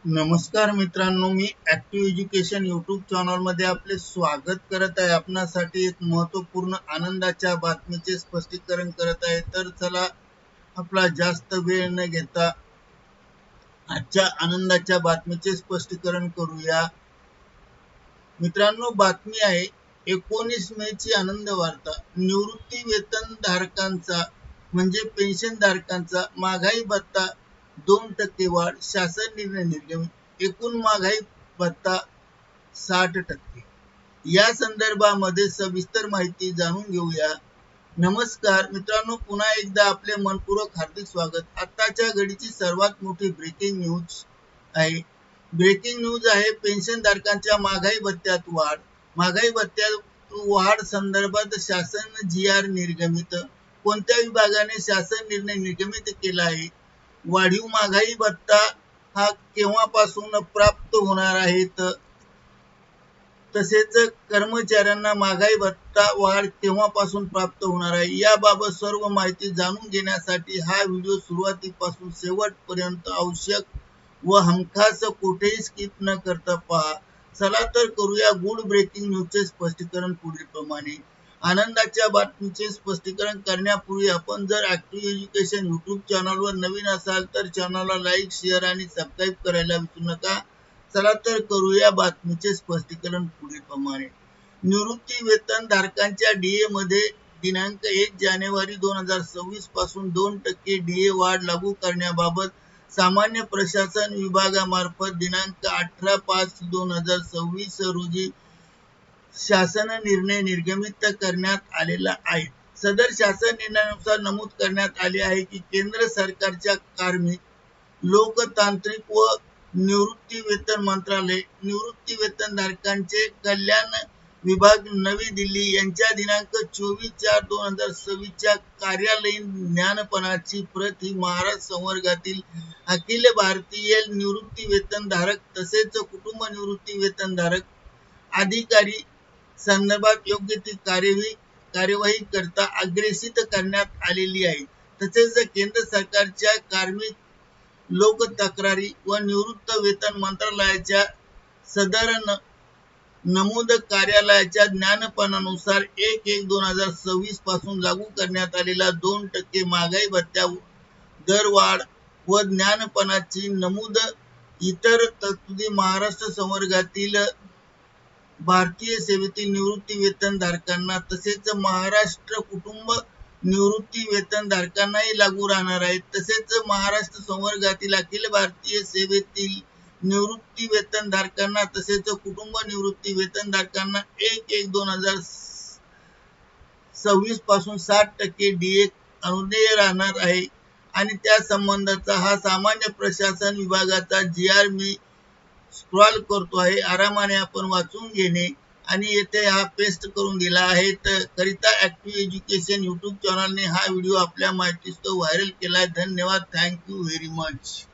नमस्कार मित्रांनो, मी active education YouTube channel मध्ये आपले स्वागत करत आहे। आपणासाठी एक महत्त्वपूर्ण आनंदाच्या बातमीचे स्पष्टीकरण करत आहे। तर चला आपला जास्त वेळ न घेता आजच्या आनंदाच्या बातमीचे स्पष्टीकरण करूया। मित्रांनो, बातमी आहे 19 मे ची आनंद वार्ता। निवृत्ती वेतन धारकांचा म्हणजे पेन्शन धारकांचा महागाई भत्ता 2% वाढ, शासन निर्णय निर्गमित। एकूण महागाई भत्ता 60%। या संदर्भामध्ये सविस्तर माहिती जाणून घेऊया। नमस्कार मित्रांनो, पुन्हा एकदा आपले मनपूर्वक हार्दिक स्वागत। आताच्या घडीची सर्वात मोठी ब्रेकिंग न्यूज आहे। ब्रेकिंग न्यूज आहे पेन्शन धारकांच्या महागाई भत्त्यात वाढ। महागाई भत्त्यात वाढ संदर्भात शासन GR निर्गमित। कोणत्या विभागाने शासन निर्णय निर्गमित केला आहे? वाढीव महागाई भत्ता हा केव्हापासून प्राप्त होणार आहे? तसेच कर्मचाऱ्यांना महागाई भत्ता वाढ केव्हापासून प्राप्त होणार आहे याबाबत सर्व माहिती जाणून घेण्यासाठी हा व्हिडिओ सुरुवातीपासून शेवटपर्यंत आवश्यक व हमखास कुठेही स्किप न करता पहा। चला तर करूया गुड ब्रेकिंग न्यूजचे स्पष्टीकरण पुढीलप्रमाणे। आनंदाच्या बातमीचे स्पष्टीकरण करण्यापूर्वी आपण जर ऍक्टिव्ह एज्युकेशन यूट्यूब चॅनलवर नवीन असाल तर चॅनलला लाईक, शेअर आणि सबस्क्राईब करायला विसरू नका। चला तर करूया बातमीचे स्पष्टीकरण पुढीलप्रमाणे। निवृत्ती वेतन धारकांच्या DA मध्ये दिनांक 1 जानेवारी 2026 पासून 2% DA वाढ लागू करण्याबाबत सामान्य प्रशासन विभागामार्फत दिनांक 18/5/2026 रोजी शासन निर्णय निर्गमित करण्यात आलेला आहे। सदर शासन निर्णयानुसार नमूद करण्यात आले आहे की केंद्र सरकारच्या कार्मिक, लोकतांत्रिक व निवृत्ती वेतन मंत्रालय, निवृत्ती वेतन धारकांचे कल्याण विभाग नवी दिल्ली यांच्या दिनांक 24/4/2026 च्या कार्यालयीन ज्ञापनाची प्रत ही महाराष्ट्र संवर्गातील अखिल भारतीय निवृत्ती वेतन धारक तसेच कुटुंब निवृत्ती वेतन धारक अधिकारी संदर्भात योग्य ती कार्यवाही करता अग्रेसित करण्यात आलेली आहे। तसेच केंद्र सरकारच्या कार्मिक, लोक तक्रारी व निवृत्त वेतन मंत्रालयाच्या सदर नमूद कार्यालयाच्या ज्ञापनानुसार 1/1/2026 पासून लागू करण्यात आलेला 2% महागाई भत्ता दरवाढ व ज्ञापनाची नमूद इतर तरतुदी महाराष्ट्र संवर्गातील भारतीय सेवेतील निवृत्ती वेतन धारकांना तसेच महाराष्ट्र कुटुंब निवृत्ती वेतन धारकांनाही लागू राहणार आहेत। तसेच महाराष्ट्र संवर्गातील अखिल भारतीय सेवेतील निवृत्ती वेतन धारकांना तसेच कुटुंब निवृत्ती वेतन धारकांना 1/1/2026 पासून 60% DA अनुदेय राहणार आहे आणि त्या संबंधाचा हा सामान्य प्रशासन विभागाचा GR मी स्क्रॉल करतो आहे, आरामाने आपण वाचून घेणे आणि येथे हा पेस्ट करून दिला आहे। करिता ऍक्टिव्ह एज्युकेशन यूट्यूब चॅनलने हा व्हिडिओ आपल्या माहितीस्तव व्हायरल केला आहे। धन्यवाद, थँक यू व्हेरी मच।